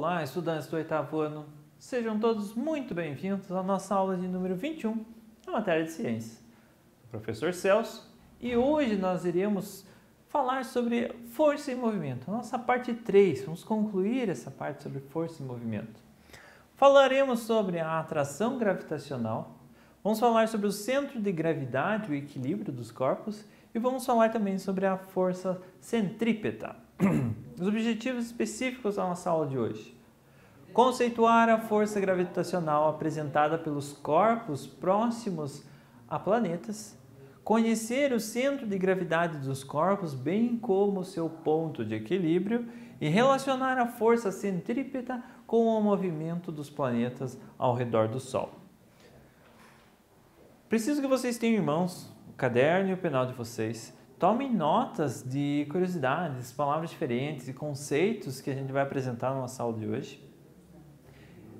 Olá, estudantes do 8º ano. Sejam todos muito bem-vindos à nossa aula de número 21, na matéria de ciências. Sou o professor Celso e hoje nós iremos falar sobre força e movimento. A nossa parte 3, vamos concluir essa parte sobre força e movimento. Falaremos sobre a atração gravitacional, vamos falar sobre o centro de gravidade e o equilíbrio dos corpos e vamos falar também sobre a força centrípeta. Os objetivos específicos da nossa aula de hoje. Conceituar a força gravitacional apresentada pelos corpos próximos a planetas, conhecer o centro de gravidade dos corpos, bem como seu ponto de equilíbrio, e relacionar a força centrípeta com o movimento dos planetas ao redor do Sol. Preciso que vocês tenham em mãos o caderno e o penal de vocês. Tomem notas de curiosidades, palavras diferentes e conceitos que a gente vai apresentar na nossa aula de hoje.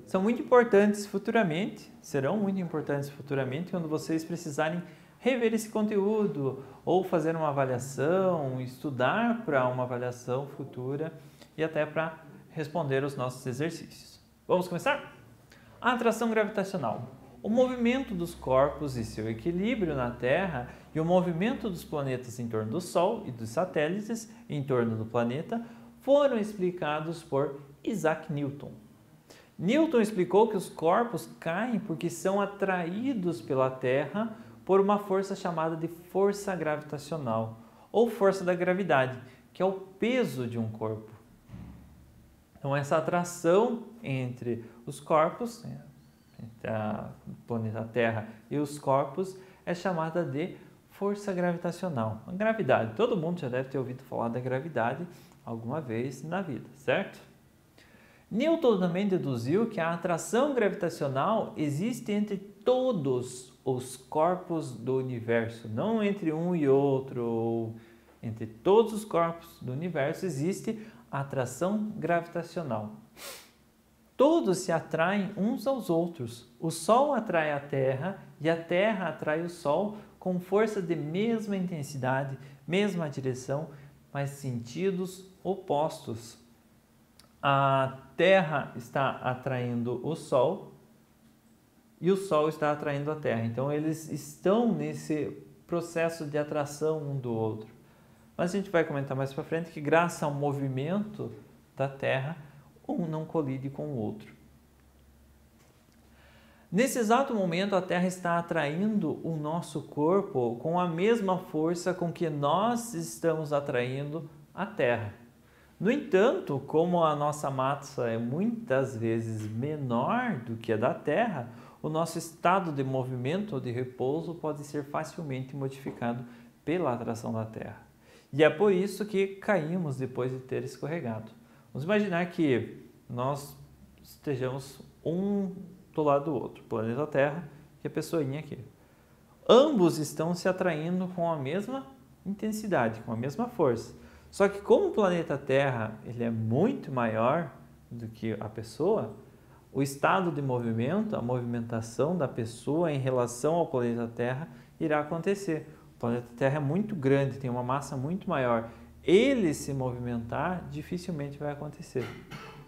São muito importantes futuramente, serão muito importantes futuramente, quando vocês precisarem rever esse conteúdo ou fazer uma avaliação, estudar para uma avaliação futura e até para responder os nossos exercícios. Vamos começar? A atração gravitacional. O movimento dos corpos e seu equilíbrio na Terra e o movimento dos planetas em torno do Sol e dos satélites em torno do planeta foram explicados por Isaac Newton. Newton explicou que os corpos caem porque são atraídos pela Terra por uma força chamada de força gravitacional ou força da gravidade, que é o peso de um corpo. Então, essa atração entre os corpos, entre o planeta Terra e os corpos, é chamada de força gravitacional. A gravidade, todo mundo já deve ter ouvido falar da gravidade alguma vez na vida, certo? Newton também deduziu que a atração gravitacional existe entre todos os corpos do universo, não entre um e outro, ou entre todos os corpos do universo existe a atração gravitacional. Todos se atraem uns aos outros. O Sol atrai a Terra e a Terra atrai o Sol com força de mesma intensidade, mesma direção, mas sentidos opostos. A Terra está atraindo o Sol e o Sol está atraindo a Terra. Então, eles estão nesse processo de atração um do outro. Mas a gente vai comentar mais para frente que, graças ao movimento da Terra, um não colide com o outro. Nesse exato momento, a Terra está atraindo o nosso corpo com a mesma força com que nós estamos atraindo a Terra. No entanto, como a nossa massa é muitas vezes menor do que a da Terra, o nosso estado de movimento ou de repouso pode ser facilmente modificado pela atração da Terra. E é por isso que caímos depois de ter escorregado. Vamos imaginar que nós estejamos um do lado do outro, o planeta Terra e a pessoinha aqui. Ambos estão se atraindo com a mesma intensidade, com a mesma força. Só que como o planeta Terra ele é muito maior do que a pessoa, o estado de movimento, a movimentação da pessoa em relação ao planeta Terra irá acontecer. O planeta Terra é muito grande, tem uma massa muito maior. Ele se movimentar dificilmente vai acontecer.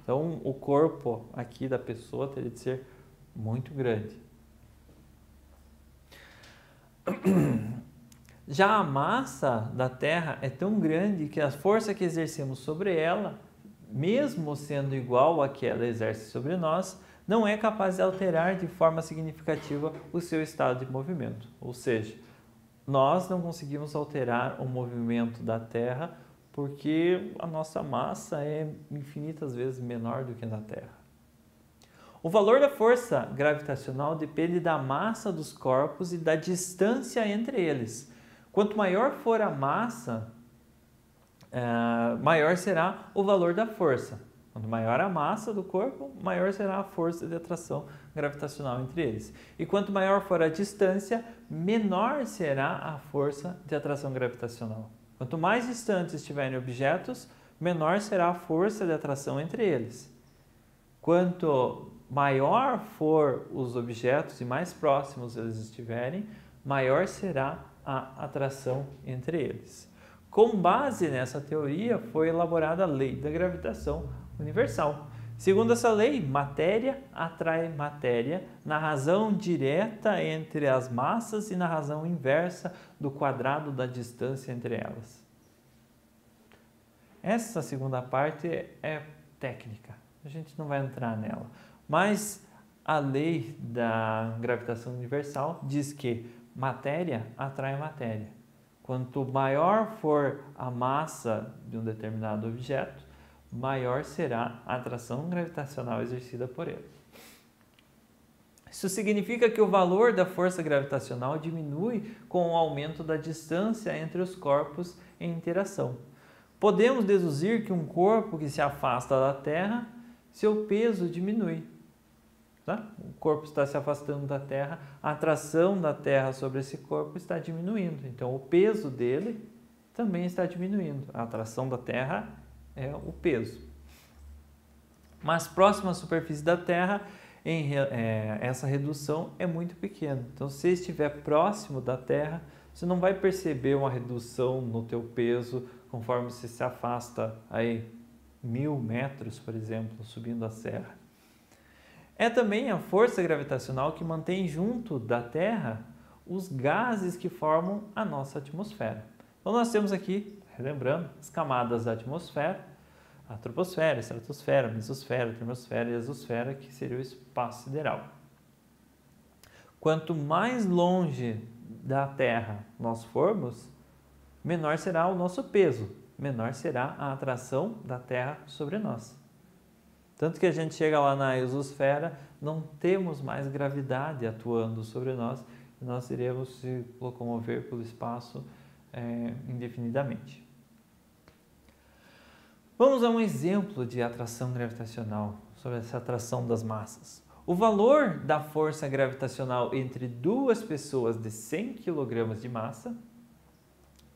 Então, o corpo aqui da pessoa teria de ser muito grande. Já a massa da Terra é tão grande que a força que exercemos sobre ela, mesmo sendo igual à que ela exerce sobre nós, não é capaz de alterar de forma significativa o seu estado de movimento. Ou seja, nós não conseguimos alterar o movimento da Terra porque a nossa massa é infinitas vezes menor do que a da Terra. O valor da força gravitacional depende da massa dos corpos e da distância entre eles. Quanto maior for a massa, maior será o valor da força. Quanto maior a massa do corpo, maior será a força de atração gravitacional entre eles. E quanto maior for a distância, menor será a força de atração gravitacional. Quanto mais distantes estiverem objetos, menor será a força de atração entre eles. Quanto maior for os objetos e mais próximos eles estiverem, maior será a atração entre eles. Com base nessa teoria, foi elaborada a lei da gravitação universal. Segundo essa lei, matéria atrai matéria na razão direta entre as massas e na razão inversa do quadrado da distância entre elas. Essa segunda parte é técnica, a gente não vai entrar nela, mas a lei da gravitação universal diz que matéria atrai matéria. Quanto maior for a massa de um determinado objeto, maior será a atração gravitacional exercida por ele. Isso significa que o valor da força gravitacional diminui com o aumento da distância entre os corpos em interação. Podemos deduzir que um corpo que se afasta da Terra, seu peso diminui. Tá? O corpo está se afastando da Terra, a atração da Terra sobre esse corpo está diminuindo. Então, o peso dele também está diminuindo. A atração da Terra é o peso. Mas próximo à superfície da Terra, essa redução é muito pequena. Então, se estiver próximo da Terra, você não vai perceber uma redução no teu peso conforme você se afasta aí 1000 metros, por exemplo, subindo a serra. É também a força gravitacional que mantém junto da Terra os gases que formam a nossa atmosfera. Então nós temos aqui, relembrando, as camadas da atmosfera, a troposfera, a estratosfera, a mesosfera, a termosfera e a exosfera, que seria o espaço sideral. Quanto mais longe da Terra nós formos, menor será o nosso peso, menor será a atração da Terra sobre nós. Tanto que a gente chega lá na exosfera, não temos mais gravidade atuando sobre nós, e nós iremos se locomover pelo espaço indefinidamente. Vamos a um exemplo de atração gravitacional, sobre essa atração das massas. O valor da força gravitacional entre duas pessoas de 100 kg de massa,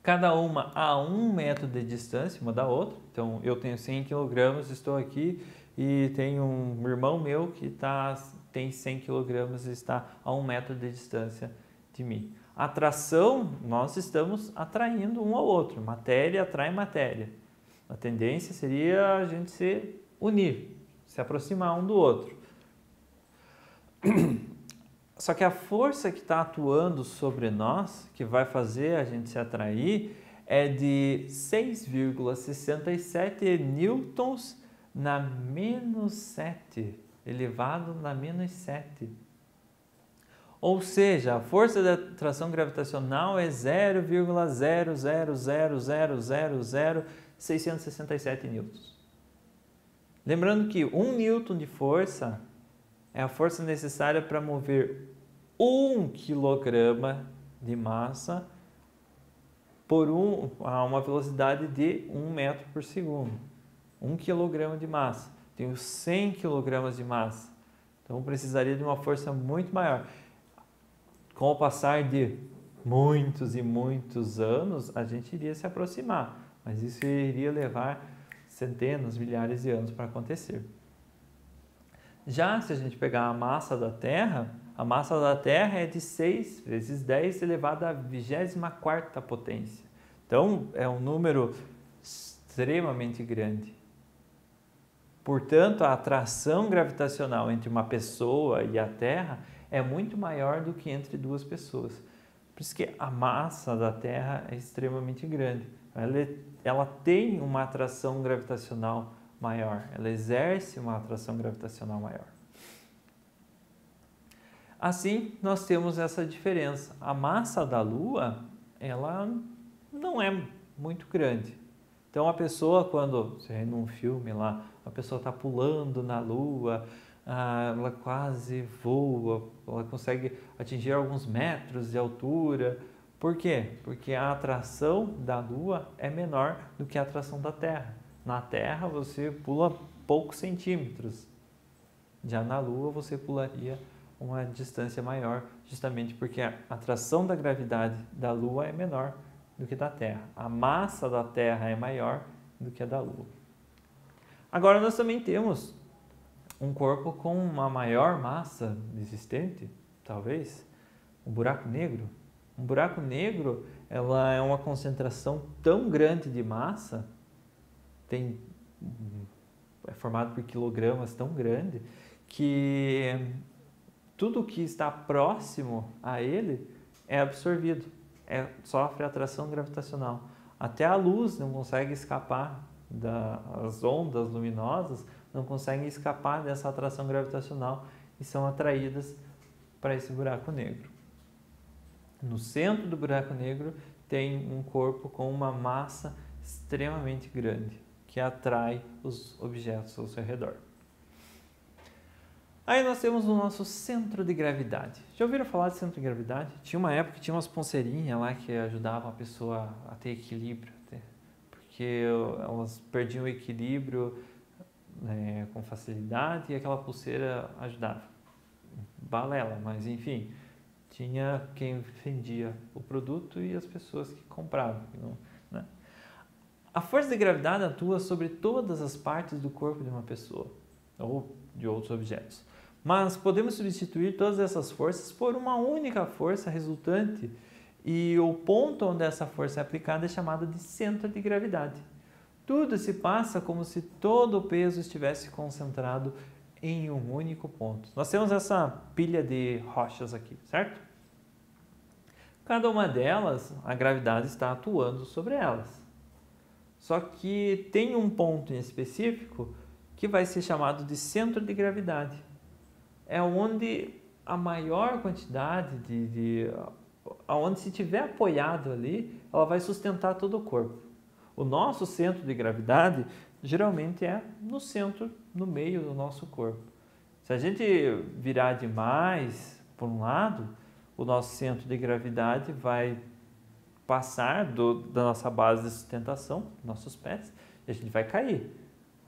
cada uma a 1 metro de distância uma da outra. Então, eu tenho 100 kg, estou aqui e tenho um irmão meu que tem 100 kg e está a 1 metro de distância de mim. A atração, nós estamos atraindo um ao outro. Matéria atrai matéria. A tendência seria a gente se unir, se aproximar um do outro. Só que a força que está atuando sobre nós, que vai fazer a gente se atrair, é de 6,67 newtons na menos 7, elevado na menos 7. Ou seja, a força da atração gravitacional é 0,000000667 newtons. Lembrando que 1 newton de força é a força necessária para mover 1 kg de massa a uma velocidade de 1 metro por segundo. 1 kg de massa. Tenho 100 kg de massa. Então precisaria de uma força muito maior. Com o passar de muitos e muitos anos, a gente iria se aproximar, mas isso iria levar centenas, milhares de anos para acontecer. Já se a gente pegar a massa da Terra é de 6 vezes 10 elevado à 24ª potência. Então, é um número extremamente grande. Portanto, a atração gravitacional entre uma pessoa e a Terra é muito maior do que entre duas pessoas. Por isso que a massa da Terra é extremamente grande. Ela tem uma atração gravitacional maior, ela exerce uma atração gravitacional maior. Assim, nós temos essa diferença. A massa da Lua, ela não é muito grande. Então, a pessoa, quando você vê num filme lá, a pessoa está pulando na Lua, ela quase voa, ela consegue atingir alguns metros de altura. Por quê? Porque a atração da Lua é menor do que a atração da Terra. Na Terra você pula poucos centímetros, já na Lua você pularia uma distância maior, justamente porque a atração da gravidade da Lua é menor do que da Terra. A massa da Terra é maior do que a da Lua. Agora nós também temos um corpo com uma maior massa existente, talvez, um buraco negro. Um buraco negro, ela é uma concentração tão grande de massa, tem é formado por quilogramas tão grande que tudo que está próximo a ele é absorvido, sofre atração gravitacional. Até a luz não consegue escapar, as ondas luminosas não conseguem escapar dessa atração gravitacional e são atraídas para esse buraco negro. No centro do buraco negro tem um corpo com uma massa extremamente grande, que atrai os objetos ao seu redor. Aí nós temos o nosso centro de gravidade. Já ouviram falar de centro de gravidade? Tinha uma época que tinha umas pulseirinhas lá que ajudavam a pessoa a ter equilíbrio, porque elas perdiam o equilíbrio com facilidade e aquela pulseira ajudava. Balela, mas enfim, tinha quem vendia o produto e as pessoas que compravam. Né? A força de gravidade atua sobre todas as partes do corpo de uma pessoa ou de outros objetos. Mas podemos substituir todas essas forças por uma única força resultante e o ponto onde essa força é aplicada é chamado de centro de gravidade. Tudo se passa como se todo o peso estivesse concentrado em um único ponto. Nós temos essa pilha de rochas aqui, certo? Cada uma delas, a gravidade está atuando sobre elas. Só que tem um ponto em específico que vai ser chamado de centro de gravidade. É onde a maior quantidade aonde se tiver apoiado ali, ela vai sustentar todo o corpo. O nosso centro de gravidade geralmente é no centro, no meio do nosso corpo. Se a gente virar demais por um lado, o nosso centro de gravidade vai passar da nossa base de sustentação, nossos pés, e a gente vai cair.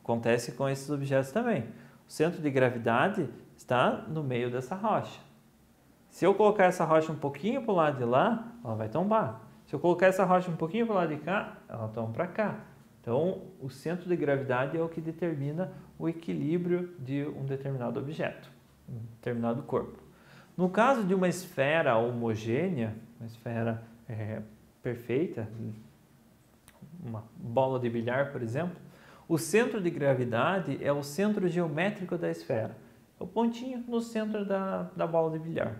Acontece com esses objetos também. O centro de gravidade está no meio dessa rocha. Se eu colocar essa rocha um pouquinho para o lado de lá, ela vai tombar. Se eu colocar essa rocha um pouquinho para o lado de cá, ela toma para cá. Então, o centro de gravidade é o que determina o equilíbrio de um determinado objeto, um determinado corpo. No caso de uma esfera homogênea, uma esfera perfeita, uma bola de bilhar, por exemplo, o centro de gravidade é o centro geométrico da esfera. É o pontinho no centro da bola de bilhar.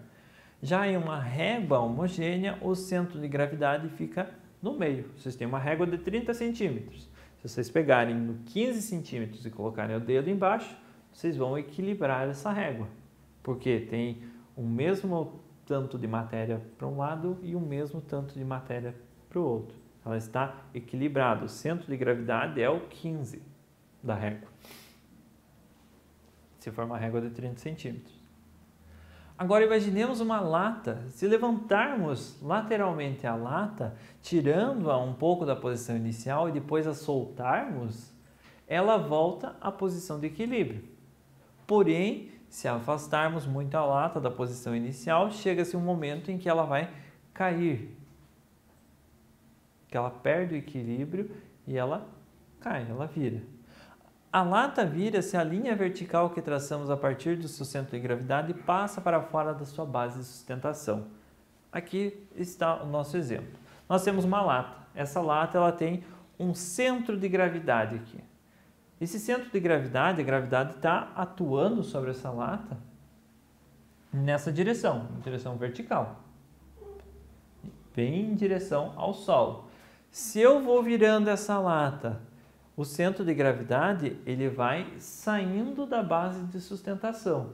Já em uma régua homogênea, o centro de gravidade fica no meio. Vocês têm uma régua de 30 centímetros. Se vocês pegarem no 15 centímetros e colocarem o dedo embaixo, vocês vão equilibrar essa régua. Porque tem o mesmo tanto de matéria para um lado e o mesmo tanto de matéria para o outro. Ela está equilibrada. O centro de gravidade é o 15 da régua. Se for uma régua de 30 centímetros. Agora imaginemos uma lata. Se levantarmos lateralmente a lata, tirando-a um pouco da posição inicial e depois a soltarmos, ela volta à posição de equilíbrio. Porém, se afastarmos muito a lata da posição inicial, chega-se um momento em que ela vai cair. Que ela perde o equilíbrio e ela cai, ela vira. A lata vira se a linha vertical que traçamos a partir do seu centro de gravidade passa para fora da sua base de sustentação. Aqui está o nosso exemplo. Nós temos uma lata. Essa lata ela tem um centro de gravidade aqui. Esse centro de gravidade, a gravidade está atuando sobre essa lata nessa direção, em direção vertical, bem em direção ao solo. Se eu vou virando essa lata, o centro de gravidade ele vai saindo da base de sustentação.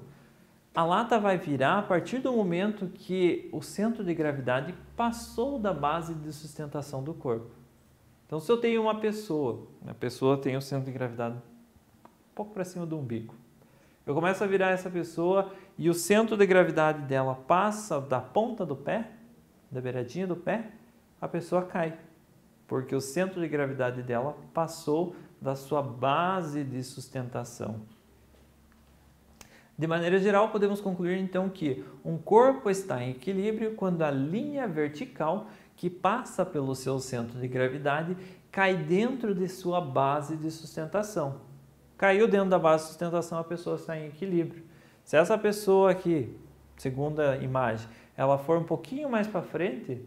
A lata vai virar a partir do momento que o centro de gravidade passou da base de sustentação do corpo. Então, se eu tenho uma pessoa, a pessoa tem o centro de gravidade um pouco para cima do umbigo. Eu começo a virar essa pessoa e o centro de gravidade dela passa da ponta do pé, da beiradinha do pé, a pessoa cai. Porque o centro de gravidade dela passou da sua base de sustentação. De maneira geral, podemos concluir então que um corpo está em equilíbrio quando a linha vertical que passa pelo seu centro de gravidade cai dentro de sua base de sustentação. Caiu dentro da base de sustentação, a pessoa está em equilíbrio. Se essa pessoa aqui, segundo a imagem, ela for um pouquinho mais para frente,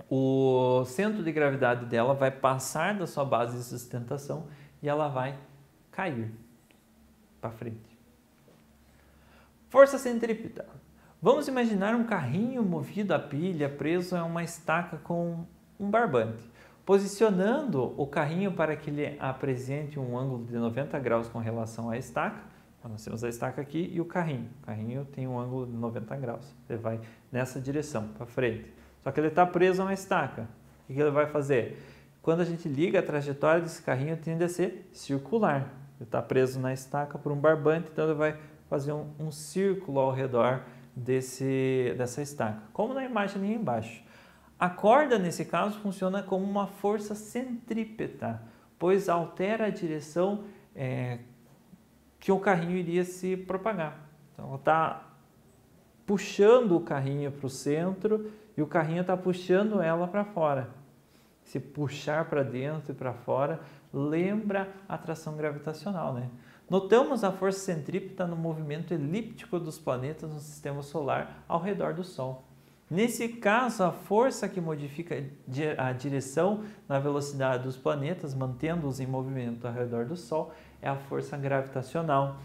o centro de gravidade dela vai passar da sua base de sustentação e ela vai cair para frente. Força centrípeta. Vamos imaginar um carrinho movido a pilha preso a uma estaca com um barbante. Posicionando o carrinho para que ele apresente um ângulo de 90 graus com relação à estaca. Nós temos a estaca aqui e o carrinho. O carrinho tem um ângulo de 90 graus. Ele vai nessa direção, para frente. Só que ele está preso a uma estaca. O que ele vai fazer? Quando a gente liga a trajetória desse carrinho, tende a ser circular. Ele está preso na estaca por um barbante, então ele vai fazer um círculo ao redor dessa estaca, como na imagem ali embaixo. A corda, nesse caso, funciona como uma força centrípeta, pois altera a direção que o carrinho iria se propagar. Então, ela está puxando o carrinho para o centro e o carrinho está puxando ela para fora. Se puxar para dentro e para fora, lembra a atração gravitacional, né? Notamos a força centrípeta no movimento elíptico dos planetas no sistema solar ao redor do Sol. Nesse caso, a força que modifica a direção na velocidade dos planetas, mantendo-os em movimento ao redor do Sol, é a força gravitacional.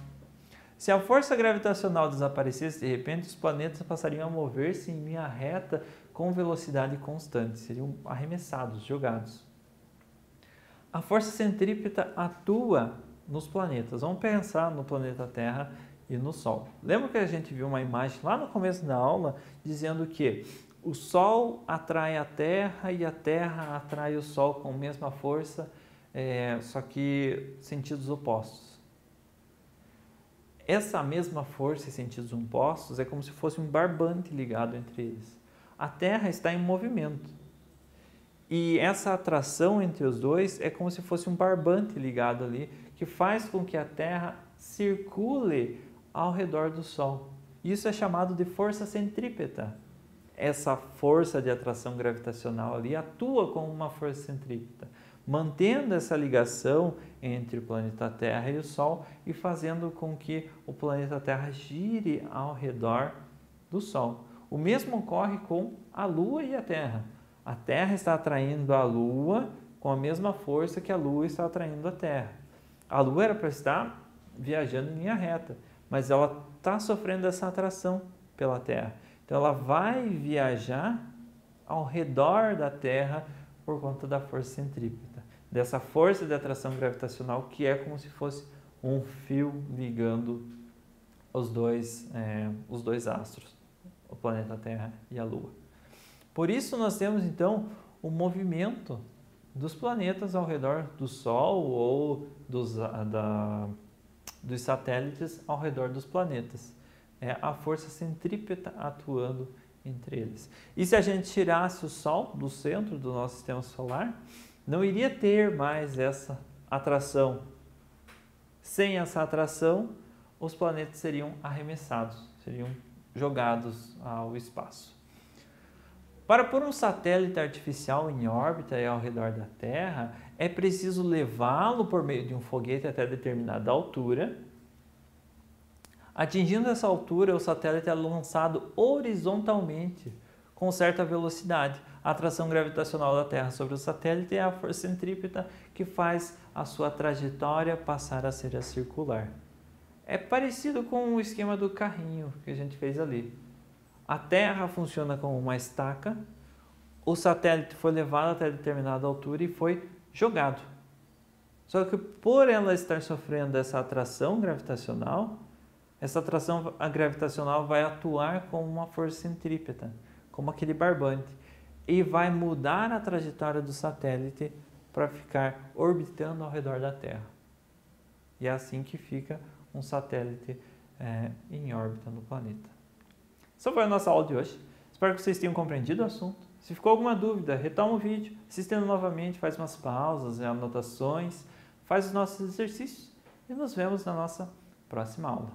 Se a força gravitacional desaparecesse, de repente os planetas passariam a mover-se em linha reta com velocidade constante, seriam arremessados, jogados. A força centrípeta atua nos planetas. Vamos pensar no planeta Terra e no Sol. Lembra que a gente viu uma imagem lá no começo da aula dizendo que o Sol atrai a Terra e a Terra atrai o Sol com a mesma força, só que sentidos opostos. Essa mesma força e sentidos opostos é como se fosse um barbante ligado entre eles. A Terra está em movimento. E essa atração entre os dois é como se fosse um barbante ligado ali, que faz com que a Terra circule ao redor do Sol. Isso é chamado de força centrípeta. Essa força de atração gravitacional ali atua como uma força centrípeta, mantendo essa ligação entre o planeta Terra e o Sol e fazendo com que o planeta Terra gire ao redor do Sol. O mesmo ocorre com a Lua e a Terra. A Terra está atraindo a Lua com a mesma força que a Lua está atraindo a Terra. A Lua era para estar viajando em linha reta, mas ela está sofrendo essa atração pela Terra. Então ela vai viajar ao redor da Terra por conta da força centrípeta, dessa força de atração gravitacional que é como se fosse um fio ligando os dois astros, o planeta Terra e a Lua. Por isso nós temos então o movimento dos planetas ao redor do Sol ou dos satélites ao redor dos planetas. É a força centrípeta atuando entre eles. E se a gente tirasse o Sol do centro do nosso sistema solar, não iria ter mais essa atração. Sem essa atração, os planetas seriam arremessados, seriam jogados ao espaço. Para pôr um satélite artificial em órbita e ao redor da Terra, é preciso levá-lo por meio de um foguete até determinada altura. Atingindo essa altura, o satélite é lançado horizontalmente com certa velocidade. A atração gravitacional da Terra sobre o satélite é a força centrípeta que faz a sua trajetória passar a ser a circular. É parecido com o esquema do carrinho que a gente fez ali. A Terra funciona como uma estaca, o satélite foi levado até determinada altura e foi jogado. Só que por ela estar sofrendo essa atração gravitacional, essa atração gravitacional vai atuar como uma força centrípeta, como aquele barbante, e vai mudar a trajetória do satélite para ficar orbitando ao redor da Terra. E é assim que fica um satélite em órbita no planeta. Essa foi a nossa aula de hoje. Espero que vocês tenham compreendido o assunto. Se ficou alguma dúvida, retoma o vídeo, assistendo novamente, faz umas pausas, anotações, faz os nossos exercícios e nos vemos na nossa próxima aula.